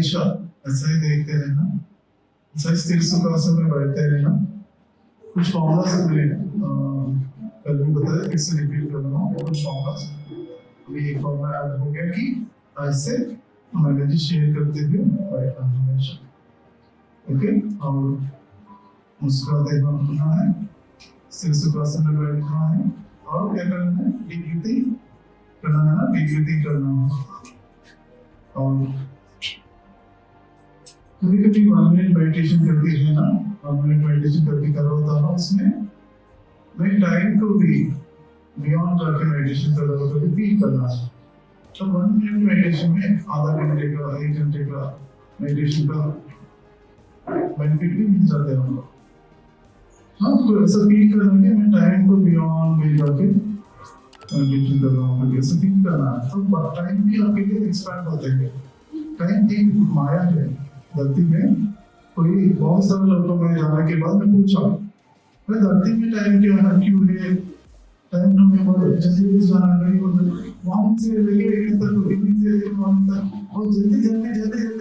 हमेशा ऐसा ही देखते रहना, ऐसा ही स्थिर सुखासन में बैठते रहना। कुछ फॉर्मूलास कल भी बताया, फिर से रिपीट कर रहा हूँ। कुछ फॉर्मूलास अभी एक फॉर्मूला ऐड हो गया कि ऐसे हम एनर्जी शेयर करते हुए बैठना हमेशा, ओके। और उसका देखना होना है, स्थिर सुखासन में बैठना है और क्या करना है, डीप ब्रीथिंग करना है ना, डीप ब्रीथिंग करना है। और कभी कभी 1 मिनट मेडिटेशन करते हैं ना, 1 मिनट मेडिटेशन करके कर रहा होता है, उसमें मैं टाइम को भी बियॉन्ड जाके मेडिटेशन कर रहा होता है, फील करना है। तो 1 मिनट मेडिटेशन में आधा घंटे का 1 घंटे का मेडिटेशन का बेनिफिट भी मिल जाते हैं हमको। हाँ, तो ऐसा फील करना है मैं टाइम को बियॉन्ड में जाके मेडिटेशन कर रहा हूँ, ऐसा फील करना है। तो टाइम भी आपके लिए एक्सपैंड होते हैं। टाइम एक माया है धरती में। कोई बहुत सारे लोगों में जाने के बाद मैं पूछा, मैं धरती में टाइम क्या है, क्यों है, टाइम तो मैं बहुत जल्दी जाना नहीं होता, वहाँ से लेके तक दिल्ली से लेके वहाँ तक और जल्दी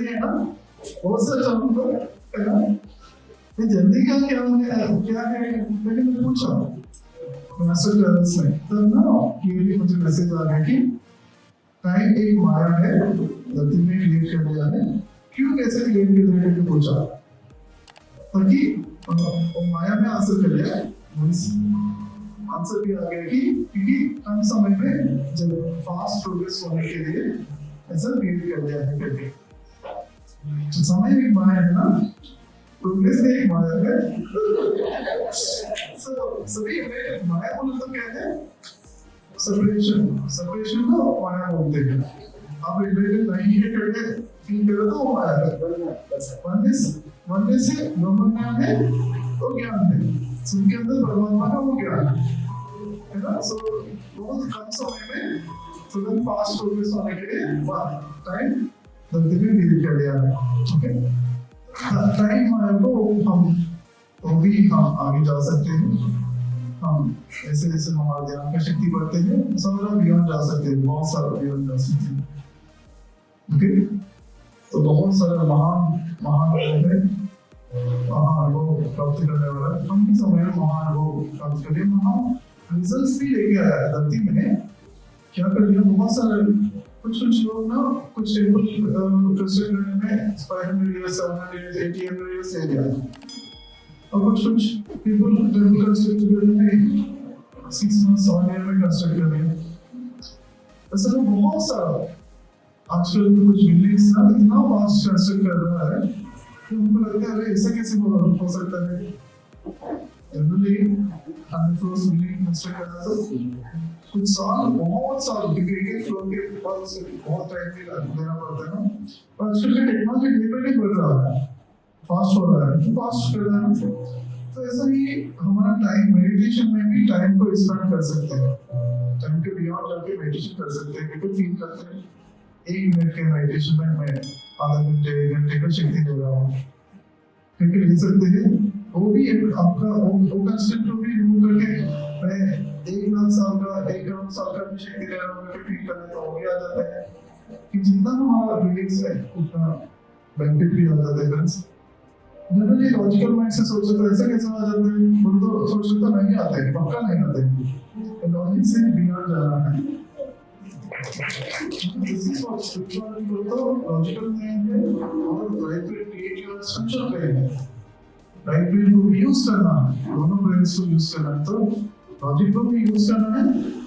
है ना, बहुत सारे लोगों है ना, ये जल्दी का क्या है मैंने पूछा मास्टर क्लास में, तब ना क्लियरली मुझे मैसेज आ गया कि टाइम एक माया है, धरती में क्रिएट कर दिया है। क्यों कैसे क्रिएट कर दिया है पूछा, ताकि माया में आंसर कर लिया, आंसर भी आ गया कि क्योंकि कम समय में जब फास्ट प्रोग्रेस होने के लिए ऐसा क्रिएट कर दिया है करके। समय एक माया है ना, प्रोग्रेस भी एक माया है। सभी माया बोले तो क्या है, सेपरेशन को माया बोलते हैं। आप रिलेटेड नहीं है करके फील करो तो माया है। वनने से ब्रह्म ज्ञान है तो ज्ञान है, उनके अंदर परमात्मा का वो ज्ञान है ना। सो बहुत कम समय में तुरंत फास्ट प्रोग्रेस होने के लिए टाइम धरती में क्रिएट कर दिया है, ओके। टाइम माया को हम भी हम आगे जा सकते हैं। हम ऐसे ऐसे हमारे ध्यान की शक्ति बढ़ते हैं, सारा बियॉन्ड जा सकते हैं, बहुत सारा बियॉन्ड जा सकते हैं, ओके। तो बहुत सारा महान अनुभव प्राप्त करने वाला हम भी समय में महान अनुभव प्राप्त करें, महान रिजल्ट्स भी लेके आया है धरती में। क्या कर दिया, बहुत सारे कुछ लोग ना, कुछ टेम्पल कंस्ट्रक्ट करने में 500 years 700 years 800 years ले गया, और कुछ पीपल टेम्पल कंस्ट्रक्ट करने में 6 months 1 year में कंस्ट्रक्ट कर रहे हैं। ऐसा बहुत सारा आजकल कुछ बिल्डिंग्स ना इतना फास्ट कंस्ट्रक्ट कर रहा है कि उनको लगता है अरे ऐसा कैसे हो सकता है। जनरली 100 floors बिल्डिंग कंस्ट्रक्ट करना तो कुछ साल, बहुत साल एक फ्लोर के बाद उसे बहुत टाइम भी देना पड़ता है ना। पर आजकल का टेक्नोलॉजी डे बाय डे बढ़ रहा है, फास्ट हो रहा है, फास्ट कर रहा है। तो ऐसा ही हमारा टाइम मेडिटेशन में भी टाइम को एक्सपेंड कर सकते हैं, टाइम के बियॉन्ड जाके मेडिटेशन कर सकते हैं। बिल्कुल फील करते हैं 1 मिनट के मेडिटेशन में मैं आधा घंटे 1 घंटे का शक्ति दे रहा हूँ, क्योंकि ले सकते हैं। वो भी आपका वो कंसेप्ट को भी रिमूव करके मैं 1 लाख साल का 1 करोड़ साल का भी शक्ति दे रहा हूँ करके फील करने तो हो भी आ जाता है कि जितना हमारा फीलिंग्स है उतना बेनिफिट भी आ जाता है। फ्रेंड्स, जनरली लॉजिकल माइंड से सोचते तो ऐसा कैसे आ जाते हैं, वो तो सोचते तो नहीं आते हैं, पक्का नहीं आते हैं, लॉजिक से बियॉन्ड जाना है। This is what spirituality बोलते हो, लॉजिकल माइंड है और राइट ब्रेन क्रिएटिव और स्पिरिचुअल ब्रेन है। राइट ब्रेन को भी यूज करना है, दोनों ब्रेन्स को यूज करना है, तो लॉजिक को भी यूज करना है,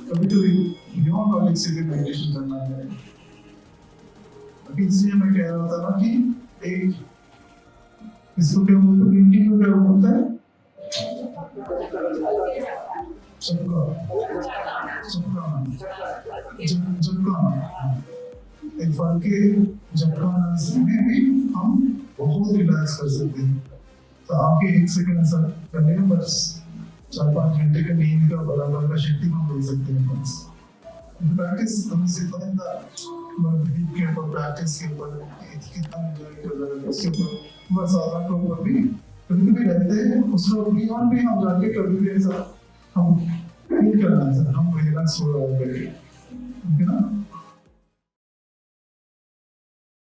कभी-कभी बियॉन्ड लॉजिक से भी मेडिटेशन करना है। अभी इसलिए मैं कह रहा था ना कि एक इसको क्या बोलते हैं, पेंटिंग को क्या बोलते हैं, एक फल के झटका में भी हम बहुत रिलैक्स कर सकते हैं। तो आपके 1 सेकंड ऐसा करने में बस 4-5 घंटे का नींद का बराबर का शक्ति को मिल सकते हैं। बस प्रैक्टिस हम सिर्फ ब्रीथ के ऊपर, प्रैक्टिस के ऊपर कितना एंजॉय कर रहे हैं उसके ऊपर बस आधा को ऊपर भी कभी रहते हैं, उसको बियॉन्ड भी हम जाके कभी भी ऐसा हम फील करना है, हम रिलैक्स हो रहा है, ठीक है ना।